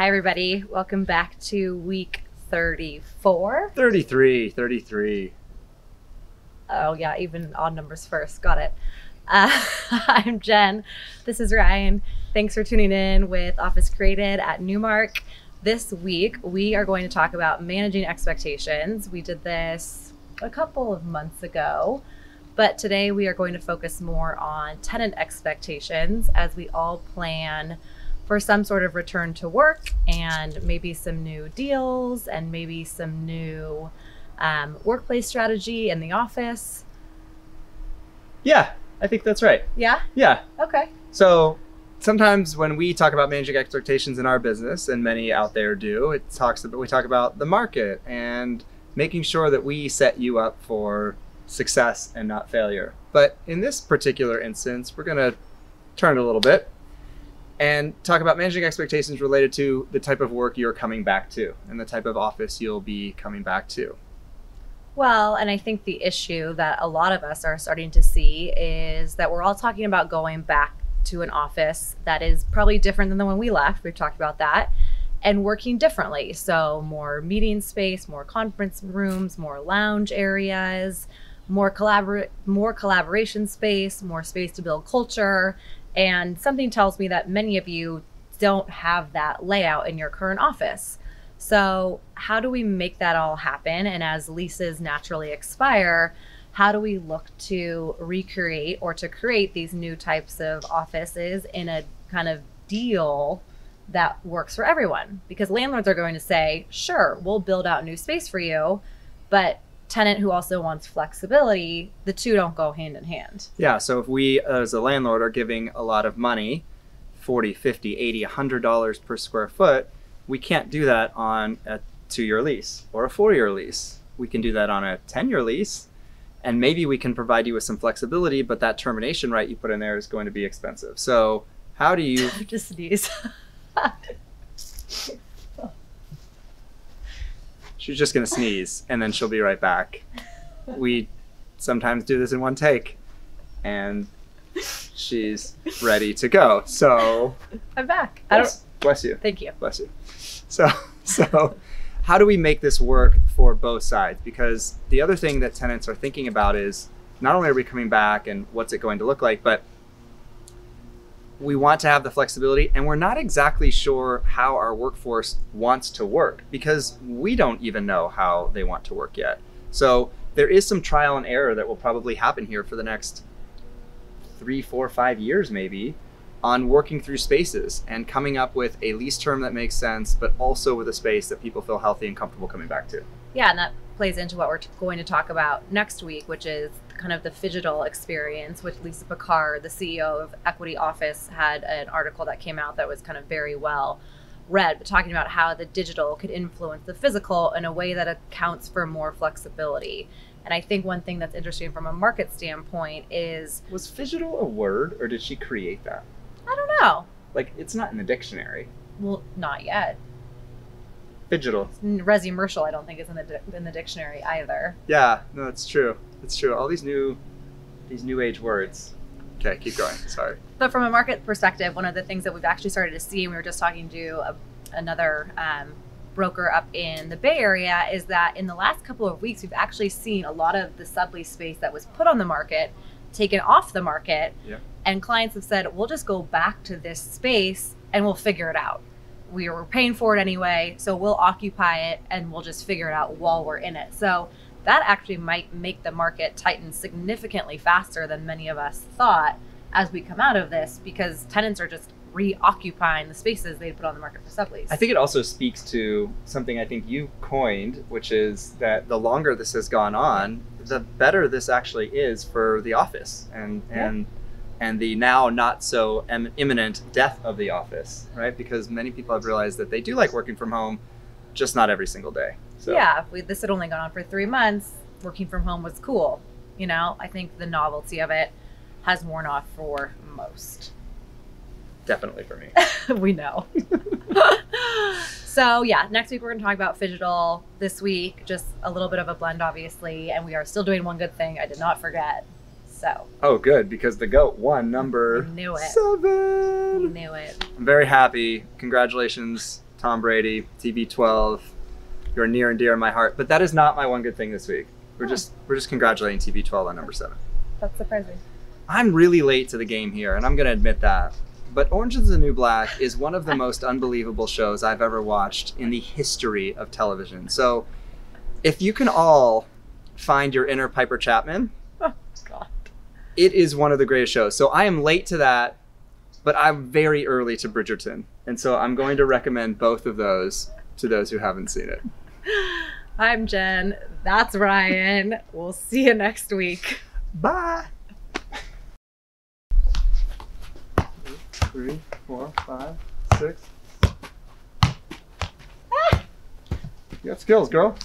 Hi, everybody. Welcome back to week 34. 33. Oh, yeah, even odd numbers first. Got it. I'm Jen. This is Ryan. Thanks for tuning in with Office Created at Newmark. This week, we are going to talk about managing expectations. We did this a couple of months ago, but today we are going to focus more on tenant expectations as we all plan for some sort of return to work and maybe some new deals and maybe some new workplace strategy in the office. Yeah, I think that's right. Yeah? Yeah. Okay. So sometimes when we talk about managing expectations in our business, and many out there do, we talk about the market and making sure that we set you up for success and not failure. But in this particular instance, we're going to turn it a little bit and talk about managing expectations related to the type of work you're coming back to and the type of office you'll be coming back to. Well, and I think the issue that a lot of us are starting to see is that we're all talking about going back to an office that is probably different than the one we left. We've talked about that. And working differently. So more meeting space, more conference rooms, more lounge areas, more collaboration space, more space to build culture. And something tells me that many of you don't have that layout in your current office. So how do we make that all happen? And as leases naturally expire, how do we look to recreate or to create these new types of offices in a kind of deal that works for everyone? Because landlords are going to say, sure, we'll build out new space for you, but tenant who also wants flexibility, the two don't go hand in hand. Yeah, so if we as a landlord are giving a lot of money, $40, $50, $80, $100 per square foot, we can't do that on a 2-year lease or a 4-year lease. We can do that on a 10-year lease, and maybe we can provide you with some flexibility, but that termination right you put in there is going to be expensive. So how do you... Just sneeze. She's just going to sneeze, and then she'll be right back. We sometimes do this in one take, and she's ready to go. So I'm back. Bless you. Thank you. Bless you. So how do we make this work for both sides? Because the other thing that tenants are thinking about is not only are we coming back and what's it going to look like, but we want to have the flexibility, and we're not exactly sure how our workforce wants to work because we don't even know how they want to work yet. So there is some trial and error that will probably happen here for the next 3, 4, 5 years maybe on working through spaces and coming up with a lease term that makes sense, but also with a space that people feel healthy and comfortable coming back to. Yeah, and that plays into what we're going to talk about next week, which is kind of the phygital experience, which Lisa Picard, the CEO of Equity Office, had an article that came out that was kind of very well read, but talking about how the digital could influence the physical in a way that accounts for more flexibility. And I think one thing that's interesting from a market standpoint is... Was phygital a word, or did she create that? I don't know. Like, it's not in the dictionary. Well, not yet. Phygital. Resi-mercial, I don't think is in the dictionary either. Yeah, no, it's true. It's true. All these new age words. Okay, keep going. Sorry. But from a market perspective, one of the things that we've actually started to see, and we were just talking to another broker up in the Bay Area, is that in the last couple of weeks, we've actually seen a lot of the sublease space that was put on the market taken off the market. Yeah. And clients have said, we'll just go back to this space and we'll figure it out. We were paying for it anyway, so we'll occupy it and we'll just figure it out while we're in it. So that actually might make the market tighten significantly faster than many of us thought as we come out of this, because tenants are just reoccupying the spaces they put on the market for sublease. I think it also speaks to something I think you coined, which is that the longer this has gone on, the better this actually is for the office and the now not so imminent death of the office, right? Because many people have realized that they do like working from home, just not every single day. So. Yeah, if this had only gone on for 3 months, working from home was cool. You know, I think the novelty of it has worn off for most. Definitely for me. We know. So yeah, next week we're going to talk about phygital. This week, just a little bit of a blend, obviously, and we are still doing one good thing I did not forget. So. Oh, good, because the GOAT won number we knew it. 7. We knew it. I'm very happy. Congratulations Tom Brady, TB12. You're near and dear in my heart. But that is not my one good thing this week. We're just congratulating TB12 on number 7. That's surprising. I'm really late to the game here, and I'm going to admit that. But Orange is the New Black is one of the most unbelievable shows I've ever watched in the history of television. So if you can all find your inner Piper Chapman, Oh, God. it is one of the greatest shows. So I am late to that, but I'm very early to Bridgerton. And so I'm going to recommend both of those to those who haven't seen it. I'm Jen. That's Ryan. We'll see you next week. Bye. 3, 4, 5, 6. You got skills, girl.